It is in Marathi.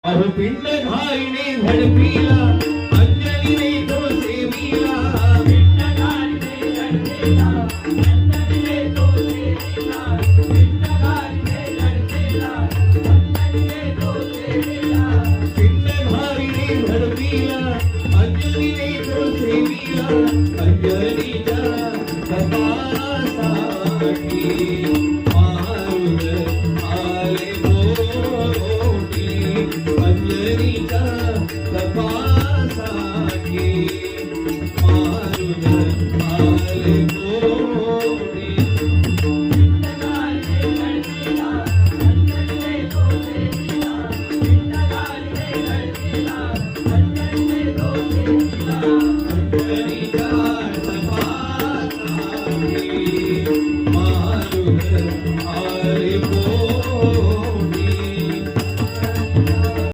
अहो पिंड घाईने झडपीला अंजलीने तो सेविला पिंड घाईने झडपीला अंजलीने तो सेविला पिंड घाईने झडपीला अंजलीने तो सेविला पिंड घाईने झडपीला अंजलीने तो सेविला अंजलीच्या कपाळासाठी मारुद आले अंजलीचा